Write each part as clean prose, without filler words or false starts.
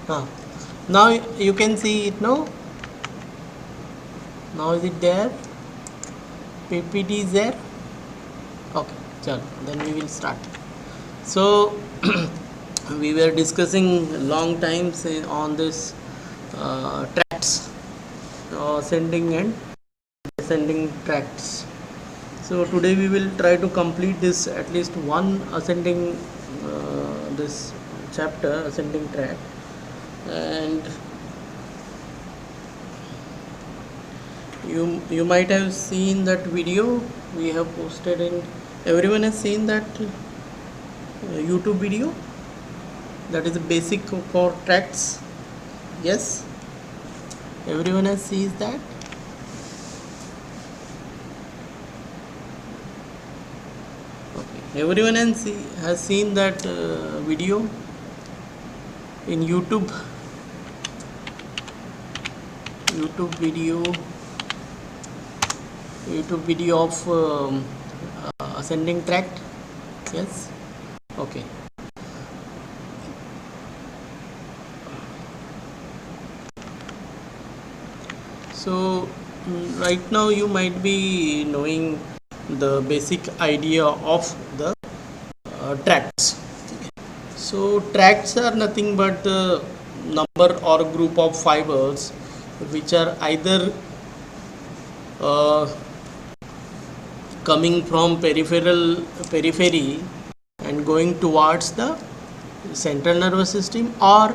Huh. Now you can see it now. Now is it there? PPT is there. Okay, chalo, then we will start. So we were discussing long times on this tracts, ascending and descending tracts. So today we will try to complete this at least one ascending this chapter, ascending tract. And you might have seen that video we have posted in. Everyone has seen that YouTube video, that is the basic for tracts. Yes, everyone has seen that. Okay, everyone has seen that video in YouTube video, of ascending tract. Yes, okay. So right now you might be knowing the basic idea of the tracts. So tracts are nothing but the number or group of fibers which are either coming from periphery and going towards the central nervous system, or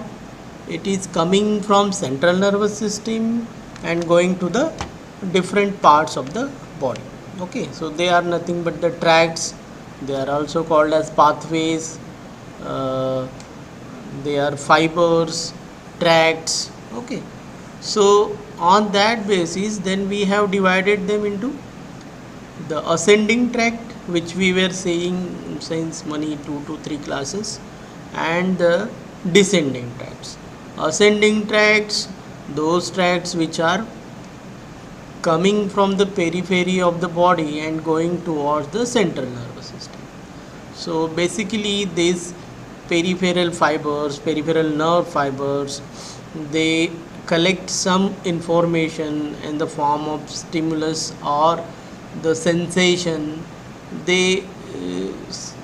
it is coming from central nervous system and going to the different parts of the body. Okay, so they are nothing but the tracts. They are also called as pathways. They are fibers, tracts. Okay, so on that basis then we have divided them into the ascending tract, which we were saying since many 2 to 3 classes, and the descending tracts. Ascending tracts, those tracts which are coming from the periphery of the body and going towards the central nervous system. So basically these peripheral nerve fibers, they collect some information in the form of stimulus or the sensation. They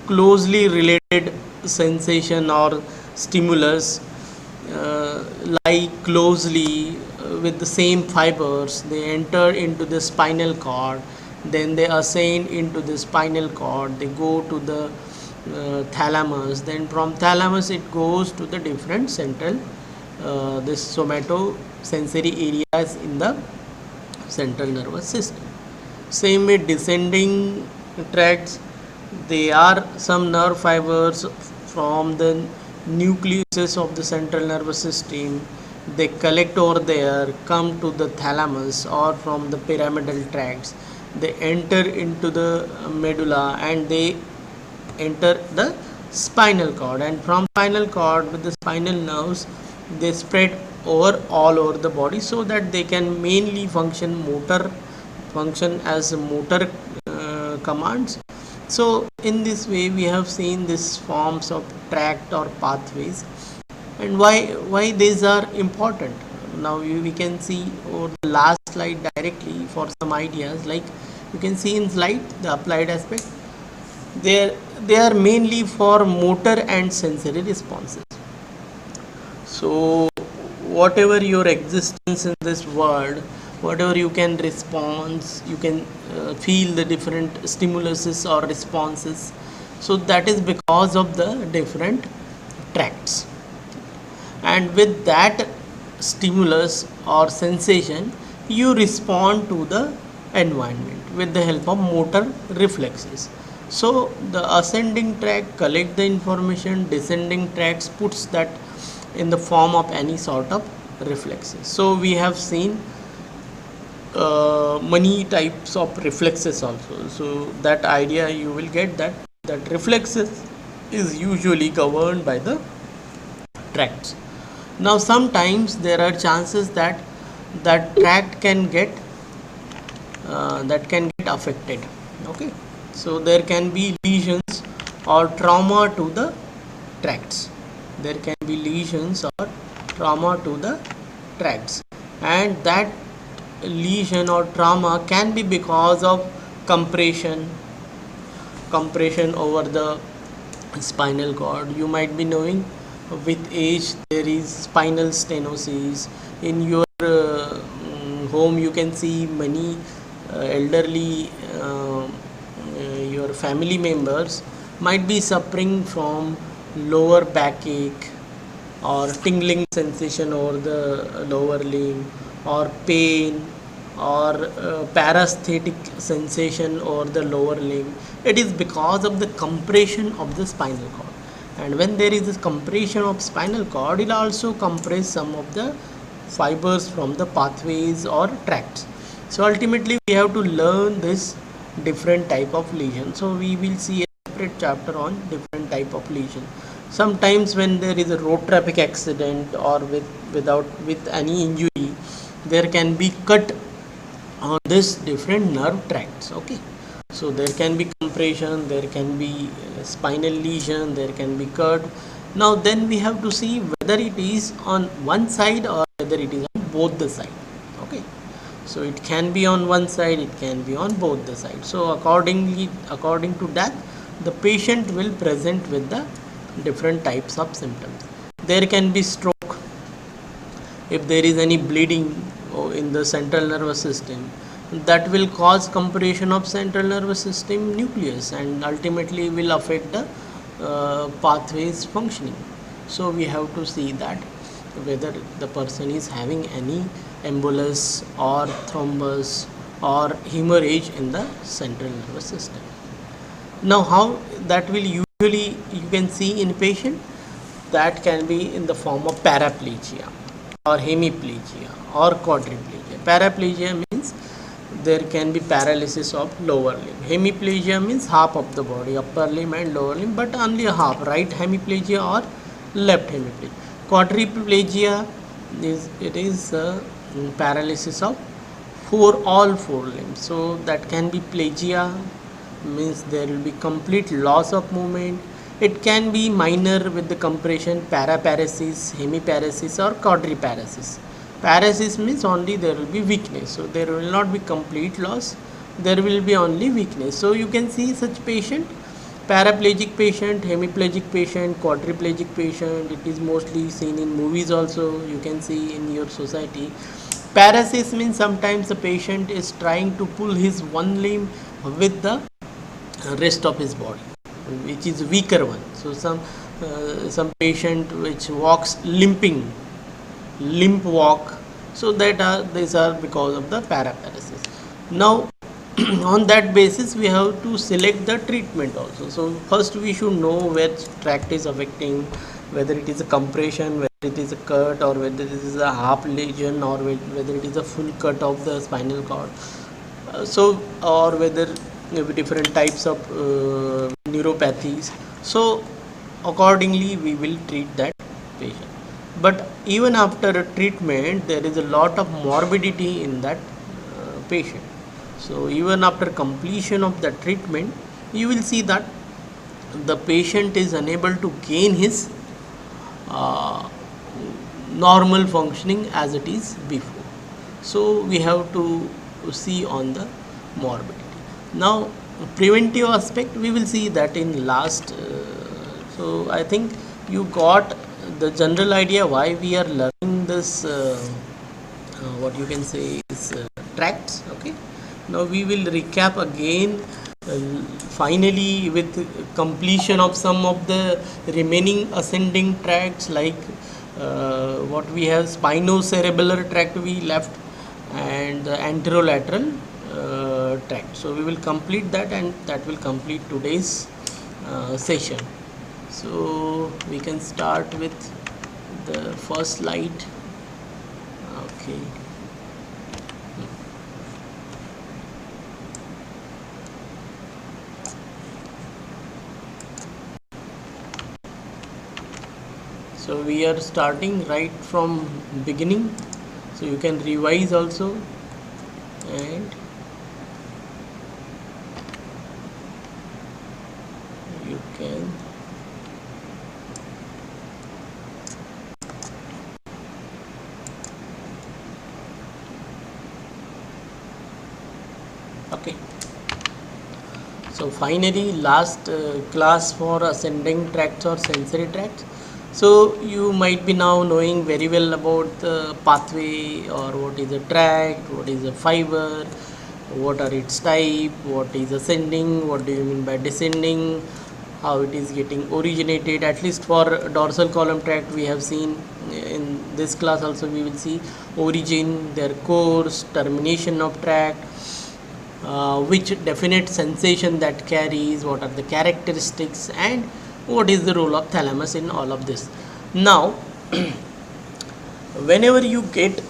closely related sensation or stimulus lie closely with the same fibers. They enter into the spinal cord, then they ascend into the spinal cord, they go to the thalamus, then from thalamus it goes to the different central this somatosensory areas in the central nervous system. Same with descending tracts, they are some nerve fibers from the nucleus of the central nervous system. They collect over there, come to the thalamus, or from the pyramidal tracts they enter into the medulla and they enter the spinal cord, and from spinal cord with the spinal nerves they spread over all over the body, so that they can mainly function as motor commands. So in this way we have seen these forms of tract or pathways, and why these are important. Now we can see over the last slide directly for some ideas. Like you can see in slide the applied aspect, they are mainly for motor and sensory responses. So whatever your existence in this world, whatever you can respond, you can feel the different stimuluses or responses. So that is because of the different tracts, and with that stimulus or sensation you respond to the environment with the help of motor reflexes. So the ascending tract collect the information, descending tracts puts that in the form of any sort of reflexes. So we have seen many types of reflexes also. So that idea you will get that reflexes is usually governed by the tracts. Now sometimes there are chances that tract can get affected. Okay, so there can be lesions or trauma to the tracts. There can be lesions or trauma to the tracts, and that lesion or trauma can be because of compression over the spinal cord. You might be knowing with age there is spinal stenosis. In your home you can see many elderly your family members might be suffering from lower backache or tingling sensation over the lower limb, or pain, or paraesthetic sensation over the lower limb. It is because of the compression of the spinal cord. And when there is a compression of spinal cord, it also compress some of the fibers from the pathways or tracts. So ultimately we have to learn this different type of lesion. So we will see a separate chapter on different type of lesion. Sometimes when there is a road traffic accident or with any injury, there can be cut on this different nerve tracts. Okay, so there can be compression, there can be spinal lesion, there can be cut. Now then we have to see whether it is on one side or whether it is on both the side. Okay, so it can be on one side, it can be on both the sides. So according to that, the patient will present with the different types of symptoms. There can be stroke if there is any bleeding in the central nervous system, that will cause compression of central nervous system nucleus and ultimately will affect the pathways functioning. So we have to see that whether the person is having any embolus or thrombus or hemorrhage in the central nervous system. Now how that will usually you can see in patient, that can be in the form of paraplegia or hemiplegia or quadriplegia. Paraplegia means there can be paralysis of lower limb. Hemiplegia means half of the body, upper limb and lower limb, but only a half, right hemiplegia or left hemiplegia. Quadriplegia is paralysis of all four limbs. So that can be plegia, means there will be complete loss of movement. It can be minor with the compression, paraparesis, hemiparesis or quadriparesis. Paresis means only there will be weakness, so there will not be complete loss, there will be only weakness. So you can see such patient, paraplegic patient, hemiplegic patient, quadriplegic patient. It is mostly seen in movies also, you can see in your society. Paresis means sometimes the patient is trying to pull his one limb with the rest of his body, which is weaker one. So some patient which walks limping, limp walk, so that these are because of the paraparesis. Now on that basis we have to select the treatment also. So first we should know which tract is affecting, whether it is a compression, whether it is a cut, or whether it is a half lesion, or whether it is a full cut of the spinal cord. Or whether different types of neuropathies. So accordingly we will treat that patient. But even after a treatment, there is a lot of morbidity in that patient. So even after completion of the treatment, you will see that the patient is unable to gain his normal functioning as it is before. So we have to see on the morbidity. Now preventive aspect, we will see that in last. So I think you got the general idea why we are learning this what you can say is tracts. Okay, now we will recap again finally with completion of some of the remaining ascending tracts, like what we have, spinocerebellar tract we left, and the anterolateral tract. So we will complete that, and that will complete today's session. So we can start with the first slide. Okay. So we are starting right from beginning, so you can revise also, and you can Okay, so finally last class for ascending tracts or sensory tracts. So you might be now knowing very well about the pathway, or what is a tract, what is a fiber, what are its type, what is ascending, what do you mean by descending, how it is getting originated. At least for dorsal column tract we have seen. In this class also we will see origin, their course, termination of tract, which definite sensation that carries, what are the characteristics, and what is the role of thalamus in all of this. Now whenever you get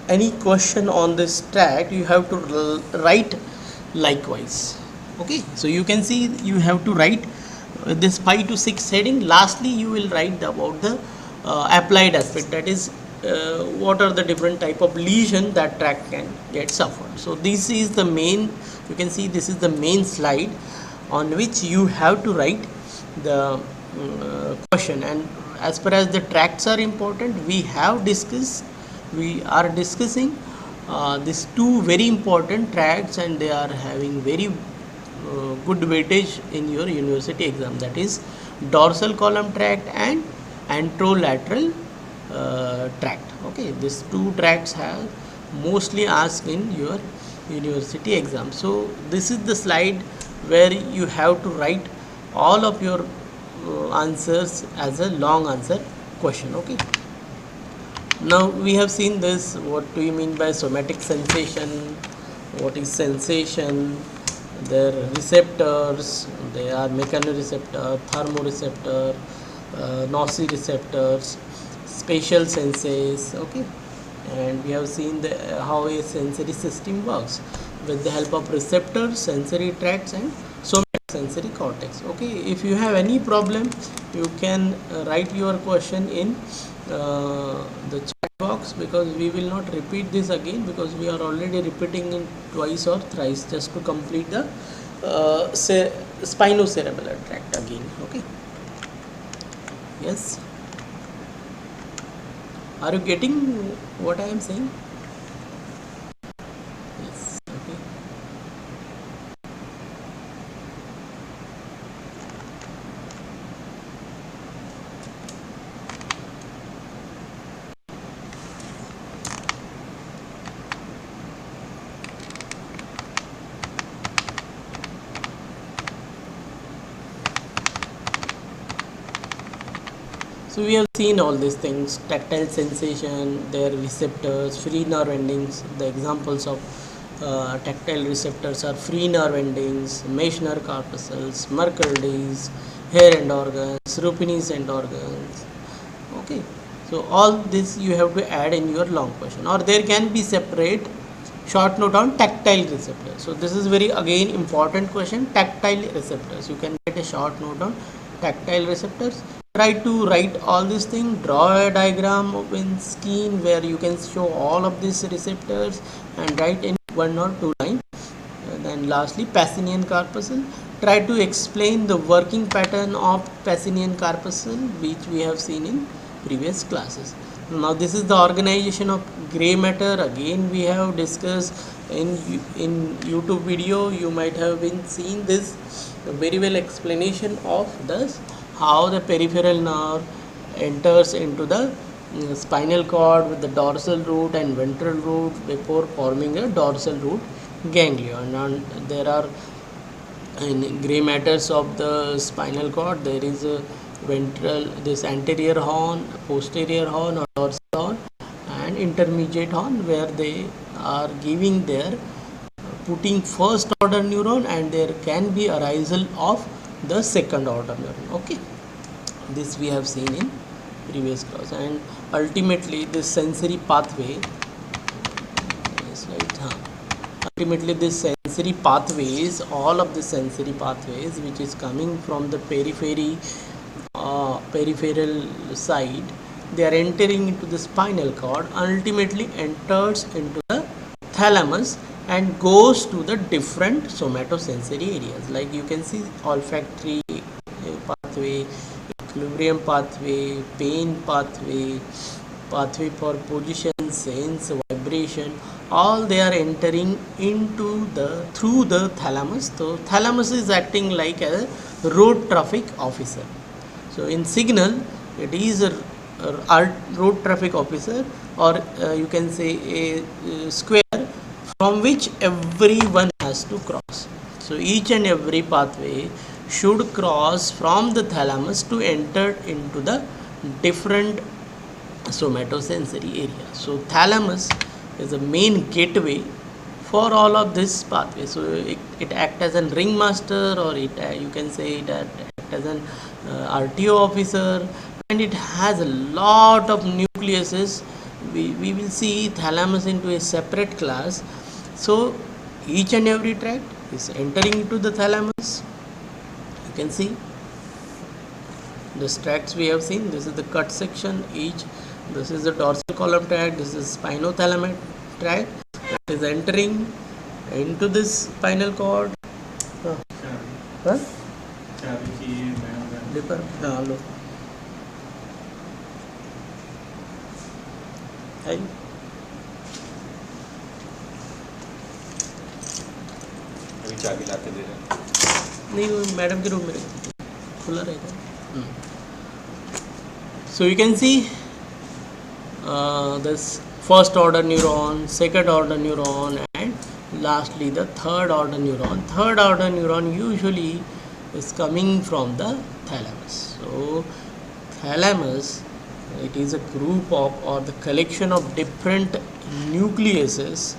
any question on this track, you have to write likewise. Okay, so you can see you have to write this 5 to 6 heading. Lastly you will write about the applied aspect, that is what are the different type of lesion that tract can get suffered. So this is the main, you can see this is the main slide on which you have to write the question. And as far as the tracts are important, we are discussing these two very important tracts, and they are having very good weightage in your university exam, that is dorsal column tract and anterolateral tract. Okay, these two tracts have mostly asked in your university exam. So this is the slide where you have to write all of your answers as a long answer question. Okay, now we have seen this. What do you mean by somatic sensation, what is sensation, their receptors, they are mechanoreceptor, thermoreceptor, nociceptors, spatial senses. Okay, and we have seen how a sensory system works with the help of receptors, sensory tracts, and somatic sensory cortex. Okay, if you have any problem, you can write your question in the chat box, because we will not repeat this again, because we are already repeating it twice or thrice just to complete the spinocerebellar tract again. Okay, yes, are you getting what I am saying? Yes. Okay. So we have seen all these things: tactile sensation, their receptors, free nerve endings. The examples of tactile receptors are free nerve endings, mesh nerve corpuscles, Mercaldi's, hair end organs, Ruppini's end organs. Okay, so all this you have to add in your long question, or there can be separate short note on tactile receptors. So this is very again important question, tactile receptors. You can get a short note on tactile receptors. Try to write all these things, draw a diagram in screen where you can show all of these receptors and write in 1 or 2 lines. And then lastly, Pacinian corpuscle. Try to explain the working pattern of Pacinian corpuscle, which we have seen in previous classes. Now this is the organization of gray matter. Again we have discussed in YouTube video. You might have been seeing this very well explanation of this, how the peripheral nerve enters into the spinal cord with the dorsal root and ventral root before forming a dorsal root ganglion. And there are in gray matters of the spinal cord, there is a ventral, this anterior horn, posterior horn or dorsal horn, and intermediate horn, where they are giving their putting first order neuron, and there can be arisal of the second order neuron. Okay, this we have seen in previous class. And ultimately this sensory pathway, yes, right, ultimately this sensory pathways, all of the sensory pathways which is coming from the peripheral side, they are entering into the spinal cord, ultimately enters into the thalamus and goes to the different somatosensory areas. Like you can see olfactory pathway, equilibrium pathway, pain pathway, pathway for position, sense, vibration. all they are entering into the through the thalamus. So thalamus is acting like a road traffic officer. So in signal, it is a road traffic officer, or you can say a square from which everyone has to cross. So each and every pathway should cross from the thalamus to enter into the different somatosensory area. So thalamus is the main gateway for all of this pathway. So it acts as a ringmaster, or it you can say it act as an RTO officer, and it has a lot of nucleuses. We will see thalamus into a separate class. So each and every tract is entering into the thalamus. You can see the tracts we have seen. This is the cut section. This is the dorsal column tract. This is spinothalamic tract. It is entering into this spinal cord. Huh? Deeper. Look. Hey. अभी चाबी लाके दे रहे हैं। नहीं, वो madam के room में खुला रहेगा। So you can see this first order neuron, second order neuron, and lastly the third order neuron. Third order neuron usually is coming from the thalamus. So thalamus, it is a group of, or the collection of different nucleuses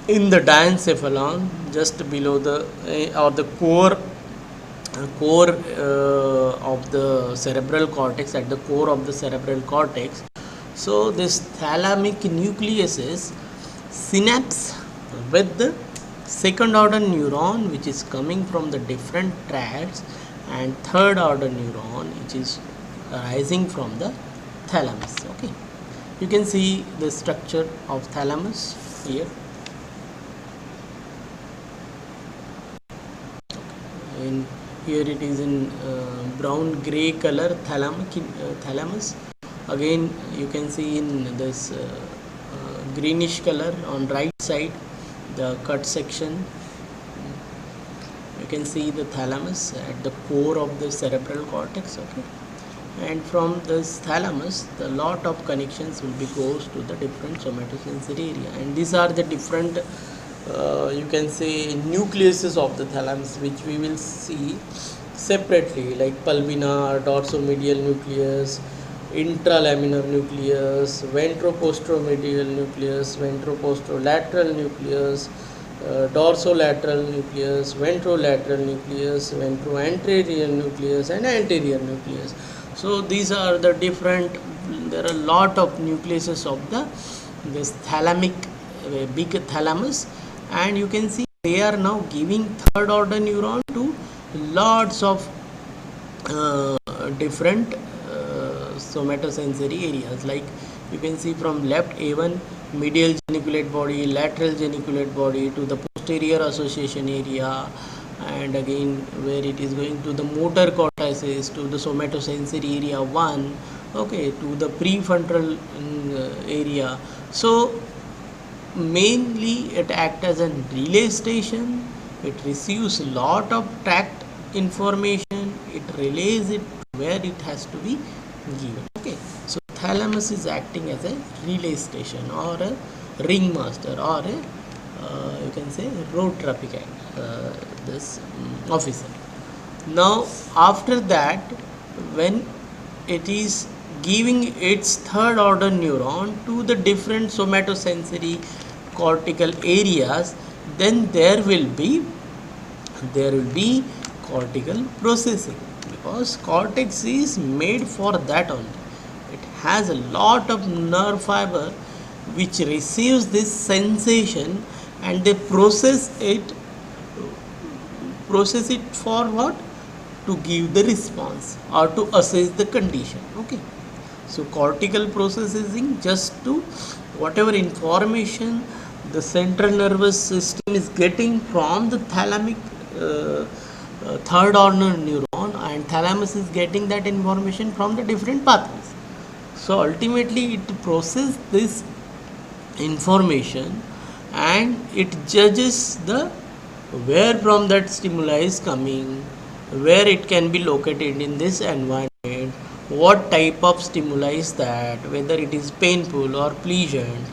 in the diencephalon, just below the or the core of the cerebral cortex, at the core of the cerebral cortex. So this thalamic nucleuses synapse with the second order neuron, which is coming from the different tracts, and third order neuron, which is arising from the thalamus. Okay, you can see the structure of thalamus here. In here it is in brown gray color, thalamus. Again you can see in this greenish color on right side, the cut section. You can see the thalamus at the core of the cerebral cortex. Okay, and from this thalamus the lot of connections will be goes to the different somatosensory area, and these are the different you can say nucleuses of the thalamus, which we will see separately, like pulvinar, dorsomedial nucleus, intralaminar nucleus, ventroposteromedial nucleus, ventroposterolateral nucleus, dorsolateral nucleus, ventrolateral nucleus, ventroanterior nucleus, and anterior nucleus. So these are the different, there are a lot of nucleuses of this thalamic big thalamus, and you can see they are now giving third order neuron to lots of different somatosensory areas. Like you can see from left A1 medial geniculate body, lateral geniculate body, to the posterior association area, and again where it is going to the motor cortices, to the somatosensory area 1, okay, to the prefrontal area. So mainly it acts as a relay station. It receives a lot of tract information, it relays it where it has to be given. Okay, so thalamus is acting as a relay station, or a ringmaster, or a you can say road traffic this officer. Now after that, when it is giving its third order neuron to the different somatosensory cortical areas, then there will be cortical processing, because cortex is made for that only. It has a lot of nerve fiber which receives this sensation, and they process it for what? To give the response or to assess the condition. Okay, so cortical processing just to whatever information the central nervous system is getting from the thalamic third order neuron, and thalamus is getting that information from the different pathways. So ultimately it processes this information, and it judges the where from that stimuli is coming, where it can be located in this environment, what type of stimuli is that, whether it is painful or pleasant,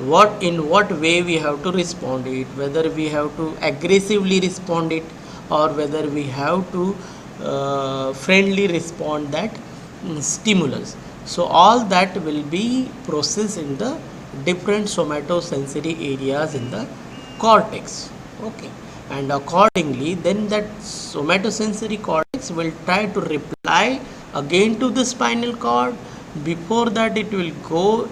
what in what way we have to respond it, whether we have to aggressively respond it or whether we have to friendly respond that stimulus. So all that will be processed in the different somatosensory areas in the cortex. Okay, and accordingly then that somatosensory cortex will try to reply again to the spinal cord. Before that it will go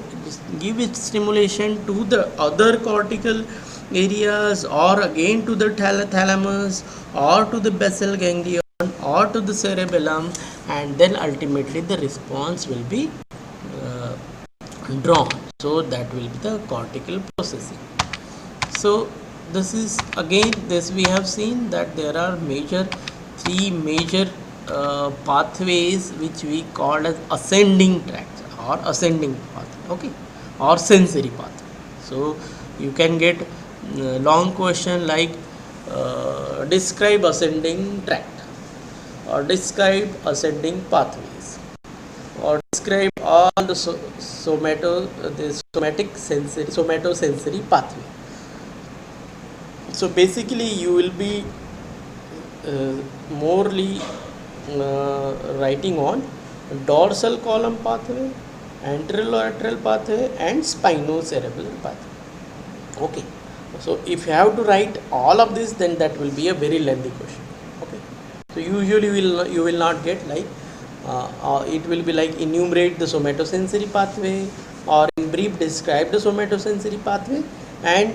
give its stimulation to the other cortical areas, or again to the thalamus, or to the basal ganglion, or to the cerebellum, and then ultimately the response will be uh, drawn. So that will be the cortical processing. So this is again, this we have seen that there are three major pathways which we call as ascending tracts or ascending pathway, okay, or sensory pathway. So you can get long question like describe ascending tract, or describe ascending pathways, or describe all the somatosensory pathway. So basically you will be morely writing on dorsal column pathway, anterolateral pathway, and spinocerebellar pathway. Okay, so if you have to write all of this, then that will be a very lengthy question. Okay, so usually you will not get like it will be like enumerate the somatosensory pathway, or in brief describe the somatosensory pathway, and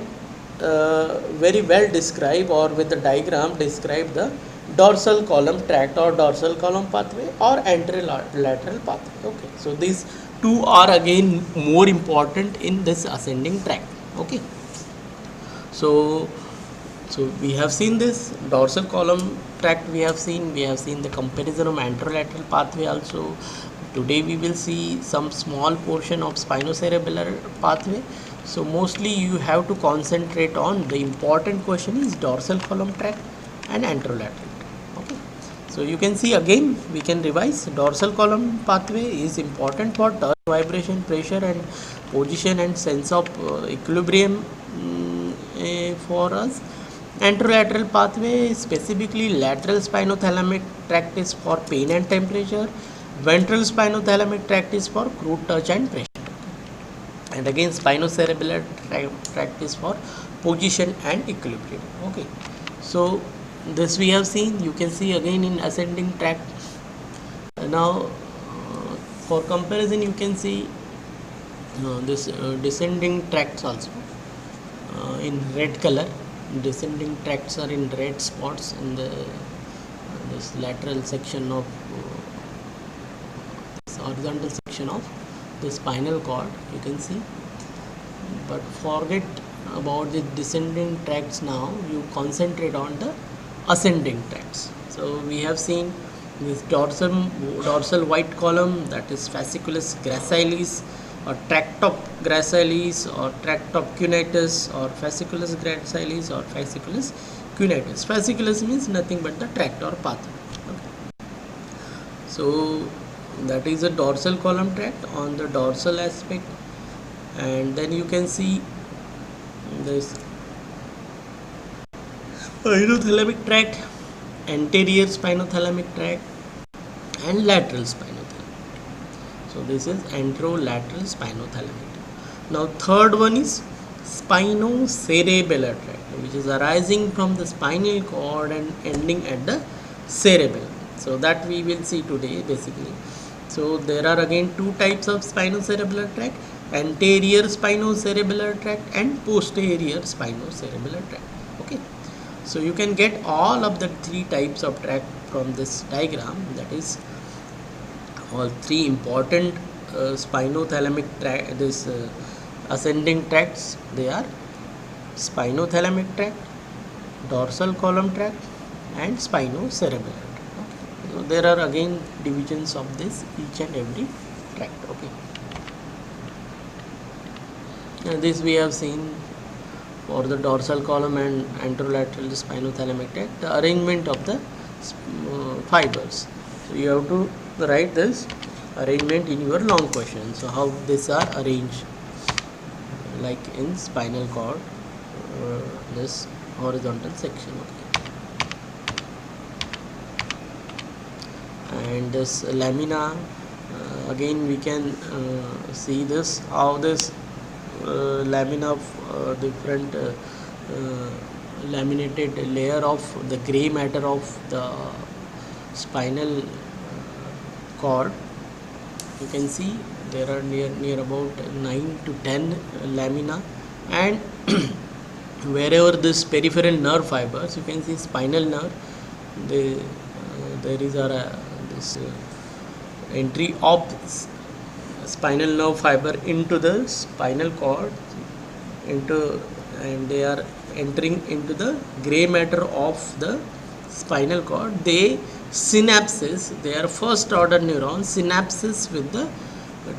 very well describe or with the diagram describe the dorsal column tract or dorsal column pathway or anterolateral pathway. Okay, so these two are again more important in this ascending tract. Okay, so we have seen this dorsal column tract, we have seen the comparison of anterolateral pathway also. Today we will see some small portion of spinocerebellar pathway. So mostly you have to concentrate on the important question is dorsal column tract and anterolateral tract. Okay, so you can see again we can revise. Dorsal column pathway is important for touch, vibration, pressure and position and sense of equilibrium for us. Anterolateral pathway, specifically lateral spinothalamic tract, is for pain and temperature. Ventral spinothalamic tract is for crude touch and pressure. And again spinocerebellar tract is for position and equilibrium. Okay, so this we have seen. You can see again in ascending tract. Now for comparison you can see this descending tracts also in red color. Descending tracts are in red spots in the this lateral section of this horizontal section of the spinal cord, you can see. But forget about the descending tracts now, you concentrate on the ascending tracts. So we have seen this dorsal white column, that is fasciculus gracilis or tract of gracilis or tract of cuneatus or fasciculus gracilis or fasciculus cuneatus. Fasciculus means nothing but the tract or pathway. Okay. So that is a dorsal column tract on the dorsal aspect, and then you can see this spinothalamic tract, anterior spinothalamic tract and lateral spinothalamic tract. So this is anterolateral spinothalamic tract. Now third one is spinocerebellar tract, which is arising from the spinal cord and ending at the cerebellum. So that we will see today basically. So there are again two types of spinocerebellar tract: anterior spinocerebellar tract and posterior spinocerebellar tract. Okay, so you can get all of the three types of tract from this diagram. That is all three important spinothalamic tract, this ascending tracts. They are spinothalamic tract, dorsal column tract and spinocerebellar tract. So there are again divisions of this each and every tract. Okay, This we have seen for the dorsal column and anterolateral spinothalamic tract, the arrangement of the fibers. So you have to write this arrangement in your long question. So how these are arranged, like in spinal cord, this horizontal section. Okay. And this lamina, again we can see this, how this lamina of different laminated layer of the gray matter of the spinal cord. You can see there are near about 9 to 10 lamina, and wherever this peripheral nerve fibers, you can see spinal nerve, there is this entry of spinal nerve fiber into the spinal cord, and they are entering into the gray matter of the spinal cord. They synapses, they are first order neurons, synapses with the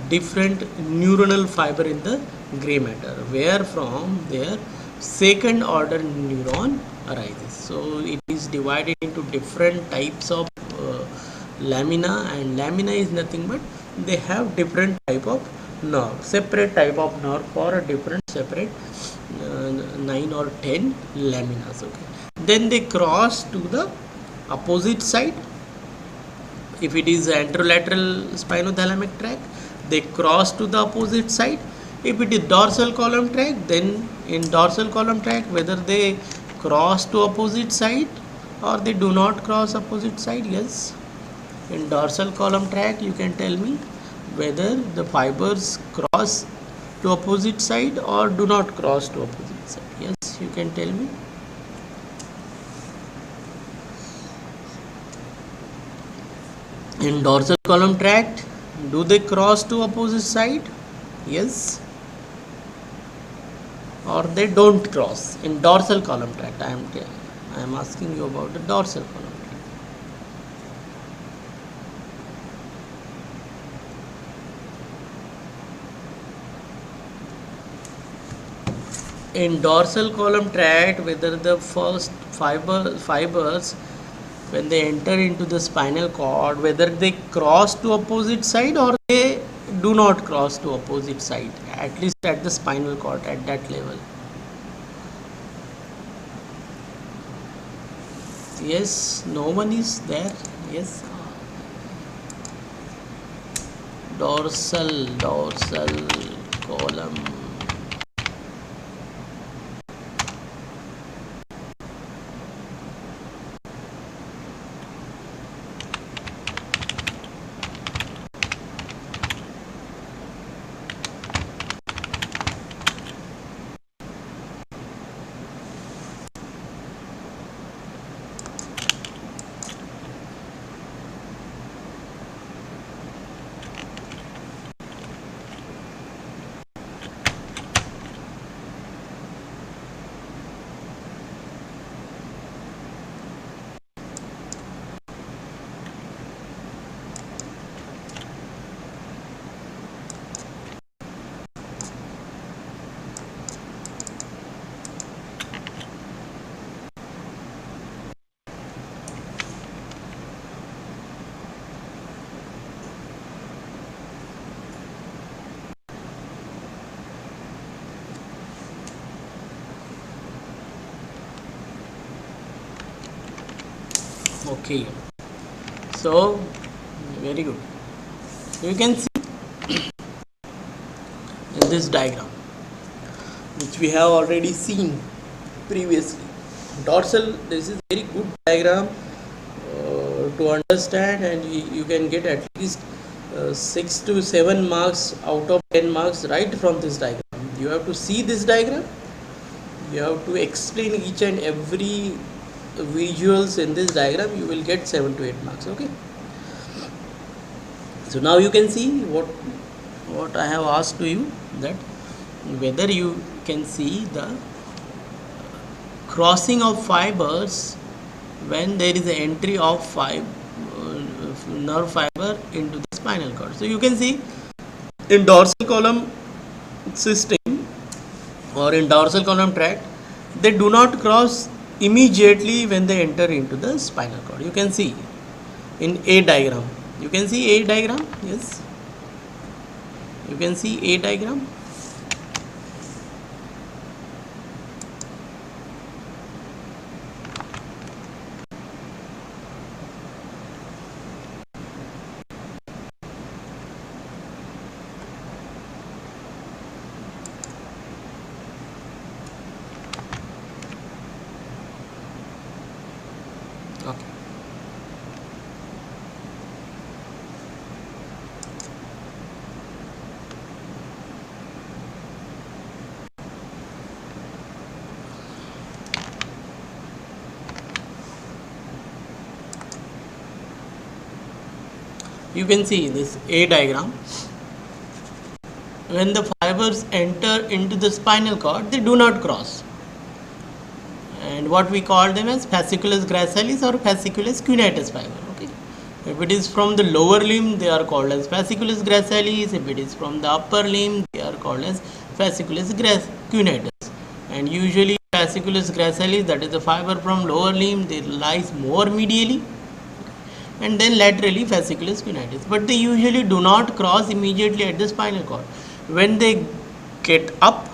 different neuronal fiber in the gray matter, where from their second order neuron arises. So it is divided into different types of lamina, and lamina is nothing but they have different type of nerve, separate type of nerve for a different separate 9 or 10 laminas. Okay. Then they cross to the opposite side. If it is anterolateral spinothalamic tract, they cross to the opposite side. If it is dorsal column tract, then in dorsal column tract, whether they cross to opposite side or they do not cross opposite side. Yes, in dorsal column tract, you can tell me whether the fibers cross to opposite side or do not cross to opposite side. Yes, you can tell me. In dorsal column tract, do they cross to opposite side? Yes, or they don't cross. In dorsal column tract, I am asking you about the dorsal column tract. In dorsal column tract, whether the first fibers when they enter into the spinal cord, whether they cross to opposite side or they do not cross to opposite side, at least at the spinal cord, at that level. Yes, no one is there. Yes, dorsal column. Okay, so very good. You can see in this diagram, which we have already seen previously. Dorsal, this is very good diagram to understand, and you can get at least 6 to 7 marks out of 10 marks right from this diagram. You have to see this diagram, you have to explain each and every visuals in this diagram, you will get 7 to 8 marks. Okay, so now you can see what I have asked to you, that whether you can see the crossing of fibers when there is an entry of nerve fiber into the spinal cord. So you can see in dorsal column system, or in dorsal column tract, they do not cross immediately when they enter into the spinal cord. You can see in A diagram. You can see A diagram. Yes, you can see A diagram. Okay. You can see this A diagram. When the fibers enter into the spinal cord, they do not cross, and what we call them as fasciculus gracilis or fasciculus cuneatus fiber. Okay, if it is from the lower limb, they are called as fasciculus gracilis. If it is from the upper limb, they are called as fasciculus cuneatus. And usually fasciculus gracilis, that is the fiber from lower limb, they lies more medially, and then laterally fasciculus cuneatus, but they usually do not cross immediately at the spinal cord. When they get up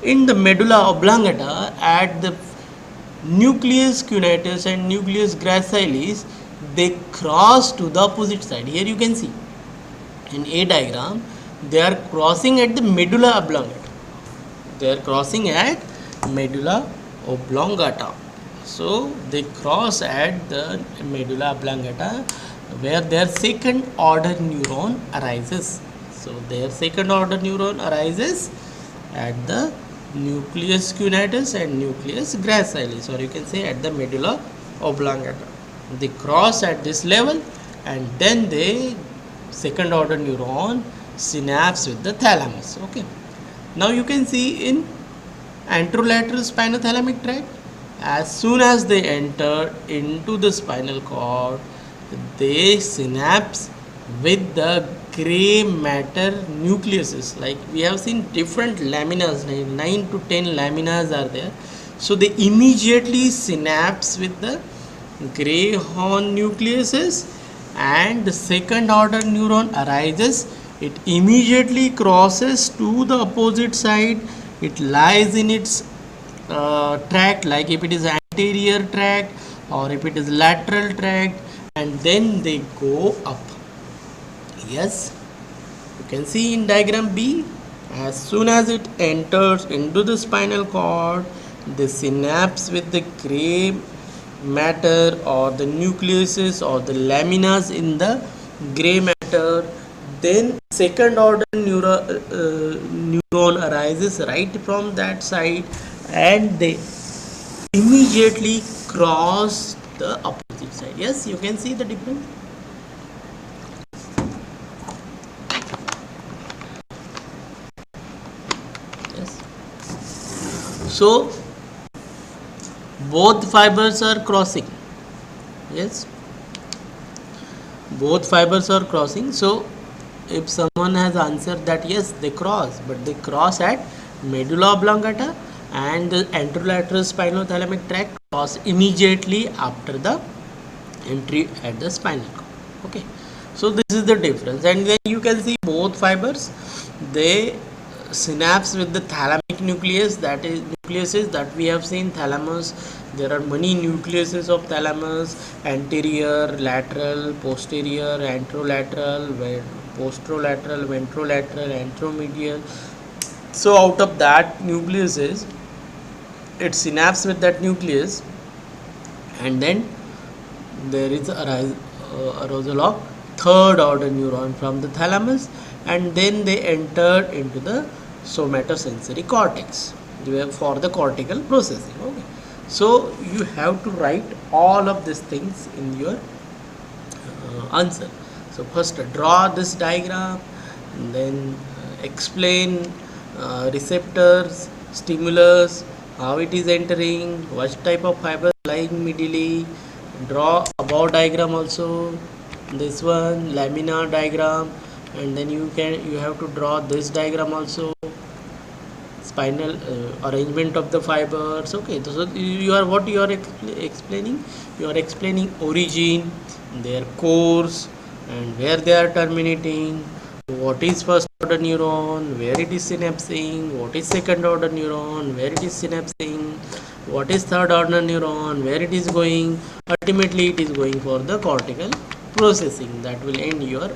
in the medulla oblongata at the nucleus cuneatus and nucleus gracilis, they cross to the opposite side. Here you can see in A diagram, they are crossing at the medulla oblongata. They are crossing at medulla oblongata. So they cross at the medulla oblongata where their second order neuron arises. So their second order neuron arises at the nucleus cuneatus and nucleus gracilis, or you can say at the medulla oblongata. They cross at this level, and then they second order neuron synapse with the thalamus. Okay. Now you can see in anterolateral spinothalamic tract, as soon as they enter into the spinal cord, they synapse with the gray matter nucleuses. Like we have seen different laminas, 9 to 10 laminas are there. So they immediately synapse with the gray horn nucleuses, and the second order neuron arises. It immediately crosses to the opposite side. It lies in its tract, like if it is anterior tract or if it is lateral tract, and then they go up. Yes, you can see in diagram B, as soon as it enters into the spinal cord, they synapse with the gray matter or the nucleuses or the laminas in the gray matter. Then second order neuron arises right from that side, and they immediately cross the opposite side. Yes, you can see the difference. Yes. So both fibers are crossing. Yes, both fibers are crossing. So if someone has answered that yes, they cross, but they cross at medulla oblongata, and the anterolateral spinothalamic tract cross immediately after the entry at the spinal cord. Okay, so this is the difference. And then you can see both fibers, they synapse with the thalamic nucleus, that is nucleuses that we have seen. Thalamus, there are many nucleuses of thalamus: anterior, lateral, posterior, anterolateral, posterolateral, ventrolateral, anteromedial. So out of that nucleuses, it synapse with that nucleus, and then there is arousal of third order neuron from the thalamus, and then they enter into the somatosensory cortex for the cortical processing. Okay, so you have to write all of these things in your answer. So first draw this diagram, and then explain receptors, stimulus, how it is entering, what type of fiber lying medially. Draw above diagram also, this one lamina diagram, and then you have to draw this diagram also. spinal arrangement of the fibers. Okay, so you are what you are explaining, you are explaining origin, their course, and where they are terminating, what is first order neuron, where it is synapsing, what is second order neuron, where it is synapsing, what is third order neuron, where it is going. Ultimately it is going for the cortical processing. That will end your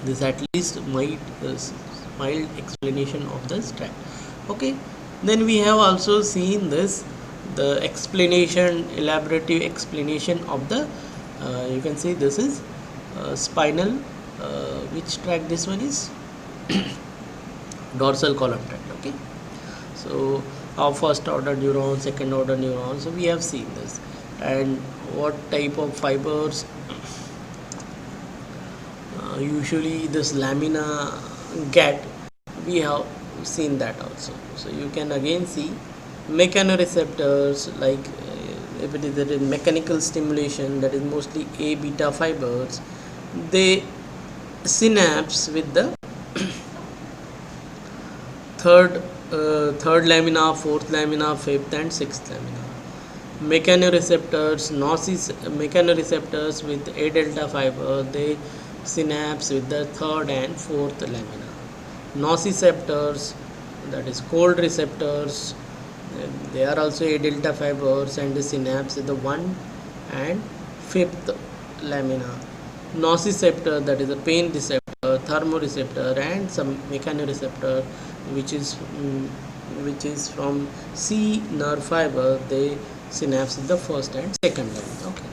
this at least mild explanation of the tract. Okay, then we have also seen this, the explanation, elaborative explanation of the you can say this is spinal which tract this one is dorsal column tract. Okay, so our first order neuron, second order neuron, so we have seen this, and what type of fibers. Usually this lamina get, we have seen that also. So you can again see mechanoreceptors, like if it is there is mechanical stimulation, that is mostly A beta fibers, they synapse with the third lamina, fourth lamina, fifth and sixth lamina. Mechanoreceptors, mechanoreceptors with A delta fiber, they synapse with the third and fourth lamina. Nociceptors, that is cold receptors, they are also A delta fibers and they synapse with the 1 and fifth lamina. Nociceptor, that is a pain receptor, thermoreceptor, and some mechanoreceptor which is from C nerve fiber, they synapse with the first and second lamina. Okay,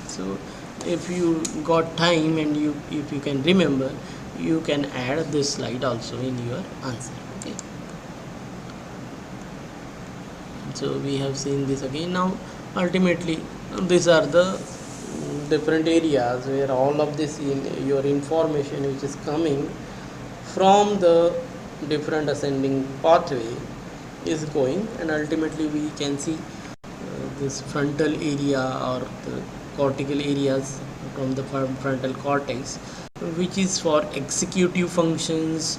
so if you got time and if you can remember, you can add this slide also in your answer. Okay, so we have seen this again. Now ultimately these are the different areas where all of this in your information which is coming from the different ascending pathway is going, and ultimately we can see this frontal area or the cortical areas from the frontal cortex, which is for executive functions,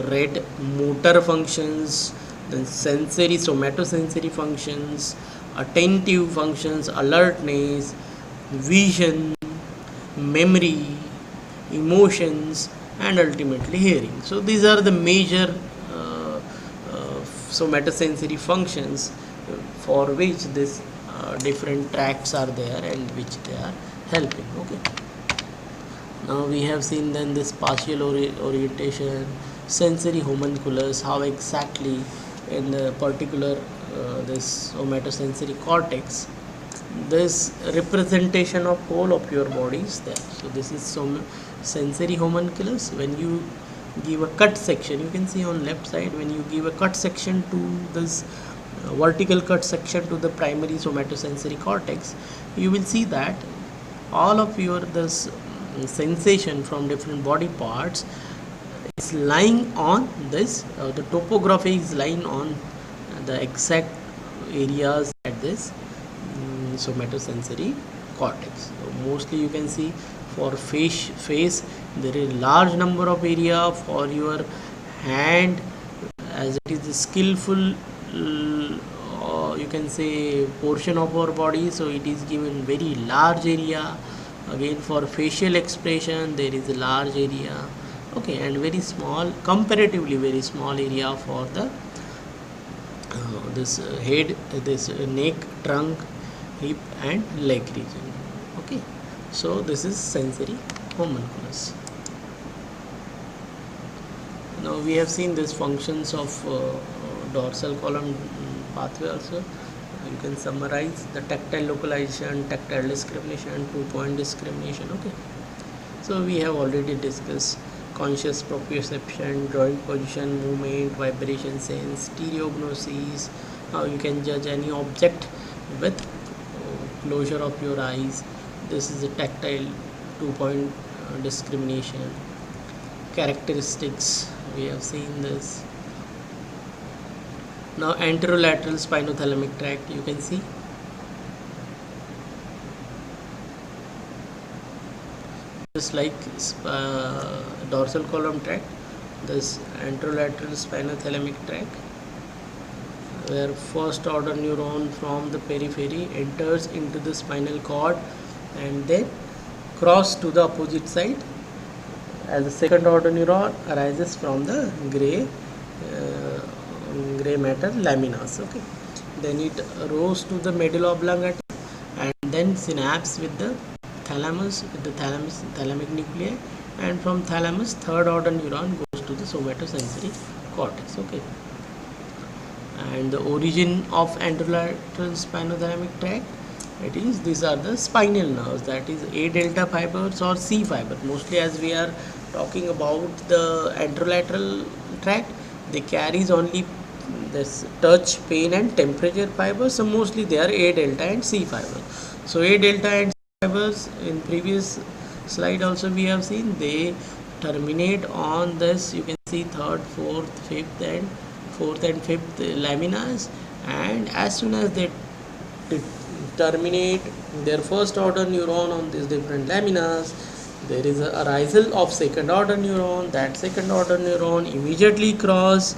red motor functions, then sensory somatosensory functions, attentive functions, alertness, vision, memory, emotions, and ultimately hearing. So these are the major somatosensory functions for which this different tracts are there and which they are helping. Okay, now we have seen then this partial orientation, sensory homunculus, how exactly in the particular this somatosensory cortex this representation of whole of your body is there. So this is some sensory homunculus. When you give a cut section, you can see on left side, when you give a cut section to this vertical cut section to the primary somatosensory cortex, you will see that all of your this sensation from different body parts is lying on this the topography is lying on the exact areas at this somatosensory cortex. So mostly you can see for face there is large number of area, for your hand as it is a skillful you can say portion of our body, so it is given very large area. Again for facial expression there is a large area. Okay, and very small, comparatively very small area for the this head, this neck, trunk, hip and leg region. Okay, so this is sensory homunculus. Now we have seen these functions of dorsal column pathway also. You can summarize the tactile localization, tactile discrimination, 2-point discrimination. Okay, so we have already discussed conscious proprioception, joint position, movement, vibration sense, stereognosis, how you can judge any object with closure of your eyes. This is a tactile 2-point discrimination. Characteristics, we have seen this. Now anterolateral spinothalamic tract, you can see just like dorsal column tract, this anterolateral spinothalamic tract, where first order neuron from the periphery enters into the spinal cord and then cross to the opposite side, as the second order neuron arises from the gray matter laminas. Okay, then it rose to the medulla oblongata and then synapse with the thalamus, thalamic nuclei, and from thalamus third order neuron goes to the somatosensory cortex. Okay, and the origin of anterolateral spinothalamic tract, it is, these are the spinal nerves, that is A delta fibers or C fiber. Mostly as we are talking about the anterolateral tract, they carries only this touch, pain and temperature fibers, so mostly they are A delta and C fiber. So A delta and C fibers, in previous slide also we have seen, they terminate on this, you can see third, fourth, fifth and laminas, and as soon as they terminate their first order neuron on these different laminas, there is a arisal of second order neuron. That second order neuron immediately cross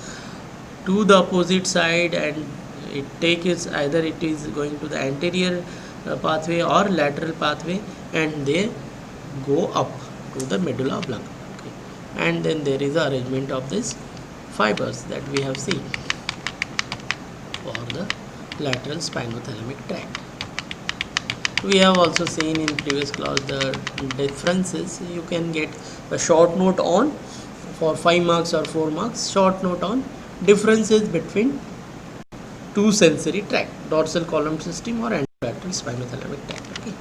to the opposite side and it takes either it is going to the anterior pathway or lateral pathway, and they go up to the medulla oblongata. Okay. And then there is a arrangement of these fibers that we have seen for the lateral spinothalamic tract. We have also seen in previous class the differences. You can get a short note on for 5 marks or 4 marks, short note on differences between two sensory tract, dorsal column system or anterolateral spinothalamic tract. Okay.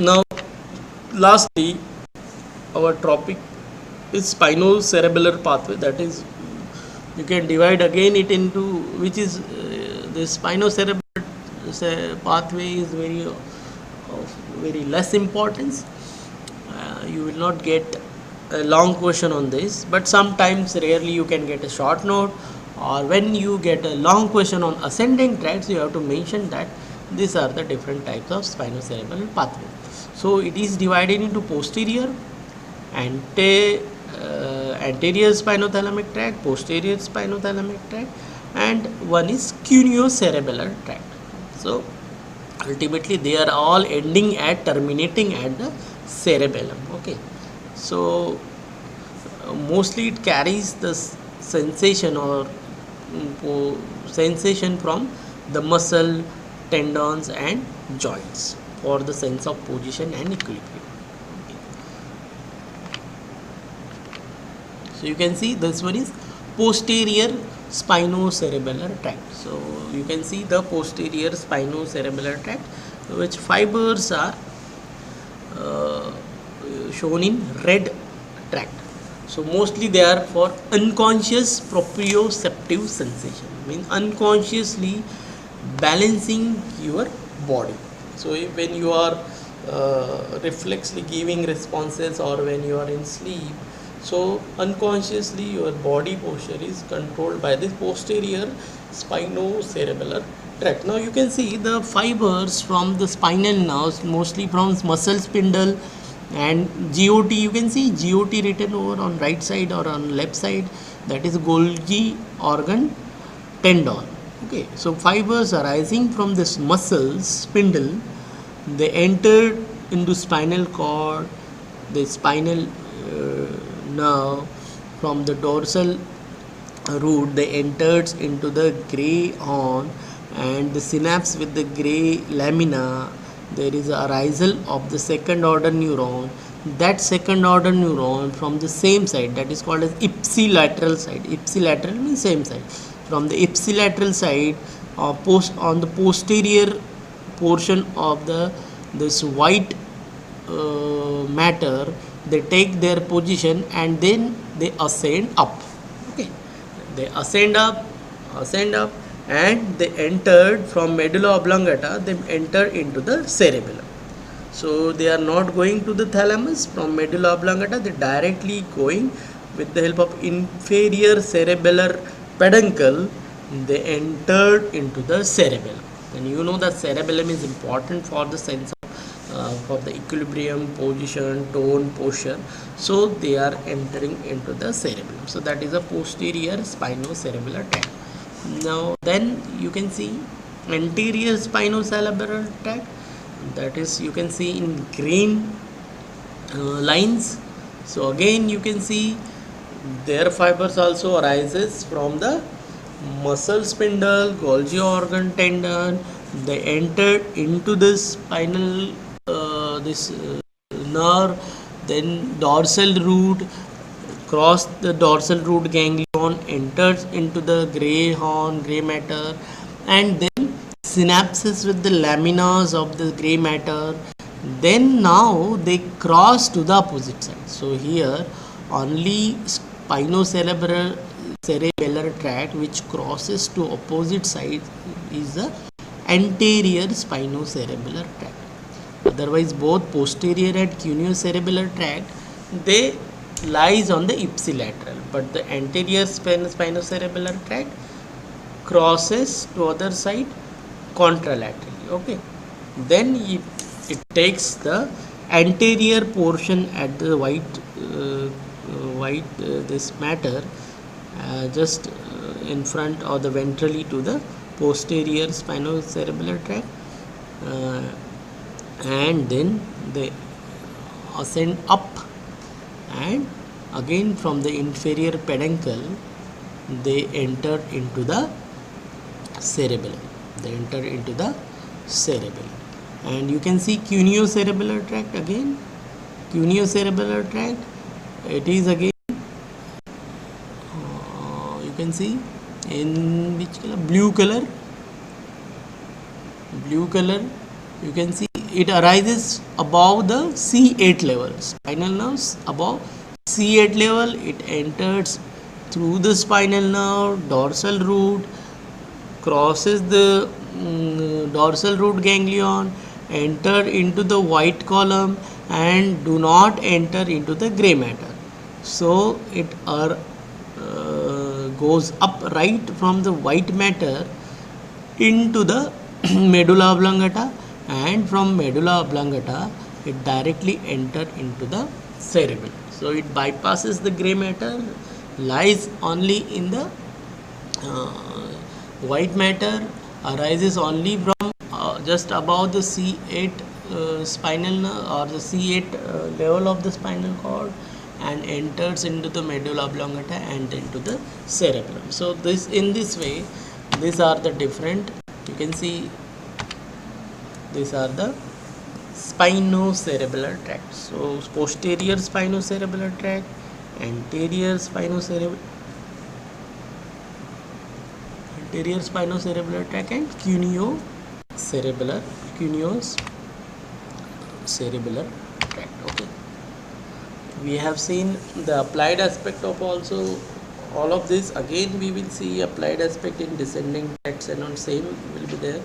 Now lastly, our topic is spinocerebellar pathway, that is, you can divide again it into, which is the spinocerebellar pathway is very less importance. You will not get a long question on this, but sometimes rarely you can get a short note, or when you get a long question on ascending tracts, you have to mention that these are the different types of spinocerebellar pathway. So it is divided into posterior, anterior spinothalamic tract, posterior spinothalamic tract, and one is cuneo-cerebellar tract. So ultimately they are all terminating at the cerebellum. Okay, so mostly it carries the sensation or sensation from the muscle, tendons and joints for the sense of position and equilibrium. So you can see this one is posterior spinocerebellar tract. So you can see the posterior spinocerebellar tract, which fibers are shown in red tract. So mostly they are for unconscious proprioceptive sensation, means unconsciously balancing your body. So when you are reflexly giving responses or when you are in sleep, so unconsciously your body posture is controlled by the posterior spinocerebellar tract. Now you can see the fibers from the spinal nerves, mostly from muscle spindle and GOT. You can see GOT written over on right side or on left side, that is Golgi organ tendon. Okay, so fibers arising from this muscle spindle, they entered into spinal cord, the spinal nerve. From the dorsal root they entered into the gray horn and the synapse with the gray lamina. There is a arisal of the second order neuron. That second order neuron from the same side, that is called as ipsilateral side. Ipsilateral means same side. From the ipsilateral side, on the posterior portion of this white matter, they take their position and then they ascend up. Okay, they ascend up and they entered from medulla oblongata, they enter into the cerebellum. So they are not going to the thalamus from medulla oblongata, they directly going with the help of inferior cerebellar peduncle, they entered into the cerebellum. And you know that cerebellum is important for the sense of for the equilibrium, position, tone, posture. So they are entering into the cerebellum. So that is a posterior spinocerebellar tract. Now then you can see anterior spinocerebellar tract, that is you can see in green lines. So again you can see their fibers also arises from the muscle spindle, Golgi organ tendon. They entered into this spinal nerve, then dorsal root, cross the dorsal root ganglion, enters into the gray horn, gray matter, and then synapses with the laminas of the gray matter. Then now they cross to the opposite side. So here only spinocerebellar tract which crosses to opposite side is the anterior spinocerebellar tract. Otherwise both posterior and cuneo-cerebellar tract, they lies on the ipsilateral, but the anterior spinocerebellar tract crosses to other side contralaterally. Okay, then it takes the anterior portion at the this matter just in front or the ventrally to the posterior spinocerebellar tract, and then they ascend up, and again from the inferior peduncle they enter into the cerebellum. And you can see cuneo-cerebellar tract again. Cuneo-cerebellar tract, it is again you can see in which color? Blue color. You can see it arises above the C8 level. Spinal nerves above C8 level, it enters through the spinal nerve, dorsal root, crosses the dorsal root ganglion, enter into the white column, and do not enter into the gray matter. So it goes up right from the white matter into the medulla oblongata, and from medulla oblongata it directly enter into the cerebellum. So it bypasses the gray matter, lies only in the white matter, arises only from just above the C8 spinal or the C8 level of the spinal cord, and enters into the medulla oblongata and into the cerebellum. So this, in this way, these are the different, you can see these are the spinocerebellar tract. So posterior spinocerebellar tract, anterior spinocerebellar tract, and cuneo-cerebellar tract. Okay, we have seen the applied aspect of also all of this. Again we will see applied aspect in descending tracts, and on same will be there.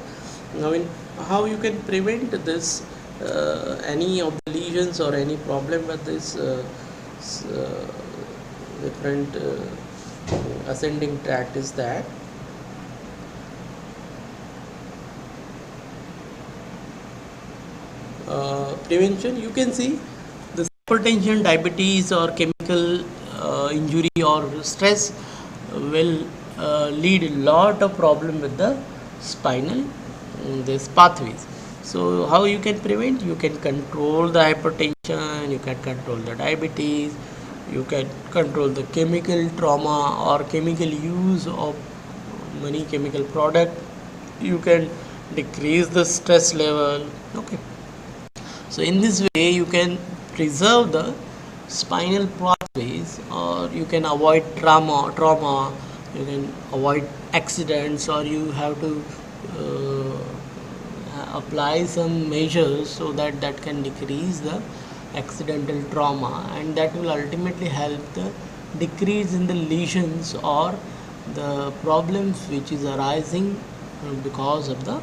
Now in how you can prevent this any of the lesions or any problem with this different ascending tract is that prevention. You can see the hypertension, diabetes, or chemical injury or stress will lead a lot of problem with the spinal these pathways. So how you can prevent? You can control the hypertension, you can control the diabetes, you can control the chemical trauma or chemical use of many chemical product, you can decrease the stress level. Okay, so in this way you can preserve the spinal pathways, or you can avoid trauma, you can avoid accidents, or you have to apply some measures so that can decrease the accidental trauma, and that will ultimately help the decrease in the lesions or the problems which is arising because of the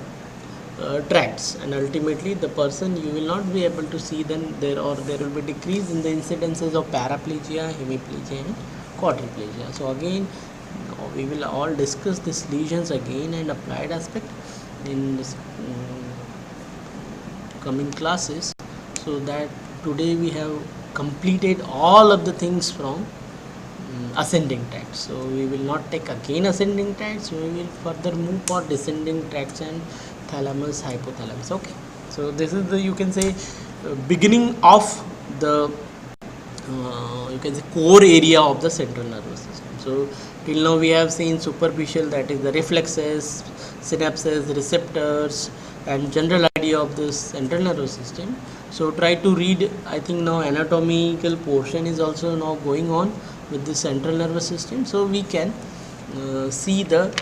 tracts, and ultimately the person, you will not be able to see them there, or there will be decrease in the incidences of paraplegia, hemiplegia, and quadriplegia. So again we will all discuss these lesions again and applied aspect in this coming classes. so that today we have completed all of the things from ascending tracts. So we will not take again ascending tracts, we will further move for descending tracts and thalamus, hypothalamus. Okay, so this is the, you can say, beginning of the you can say core area of the central nervous system. So till now we have seen superficial, that is the reflexes, synapses, receptors, and general idea of this central nervous system. So try to read, I think now anatomical portion is also now going on with the central nervous system, so we can see the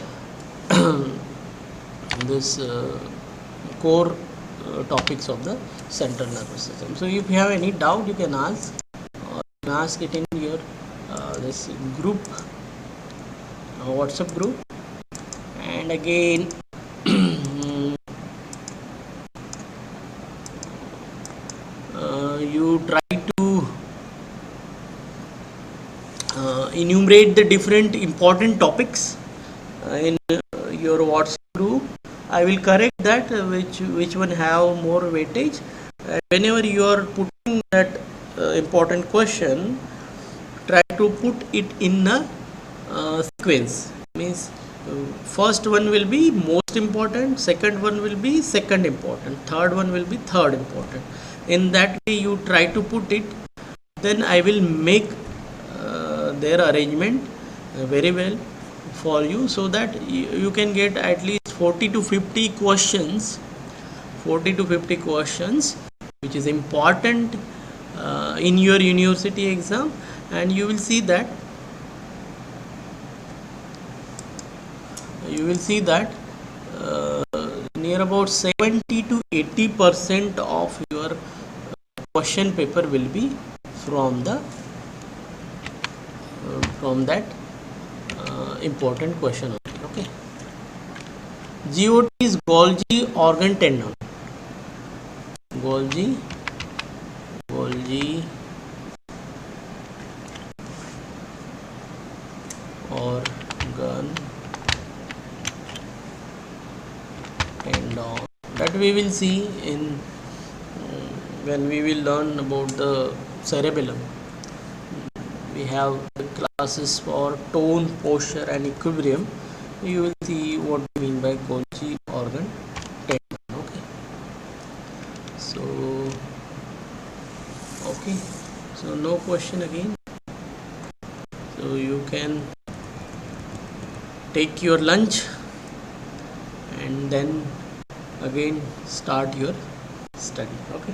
this core topics of the central nervous system. So if you have any doubt, you can ask it in your this group, WhatsApp group. And again you try to enumerate the different important topics in your WhatsApp group. I will correct that which one have more weightage. Whenever you are putting that important question, try to put it in a sequence. Means first one will be most important, second one will be second important, third one will be third important. In that way you try to put it, then I will make their arrangement very well for you, so that you can get at least 40 to 50 questions, 40 to 50 questions which is important in your university exam. And you will see that near about 70 to 80% of your question paper will be from the from that important question only. Okay, GOT is Golgi organ tendon. Golgi organ tendon, that we will see in when we will learn about the cerebellum. We have the classes for tone, posture and equilibrium. You will see what we mean by Golgi organ tendon. Okay, so okay, so no question again, so you can take your lunch and then again start your study. Okay.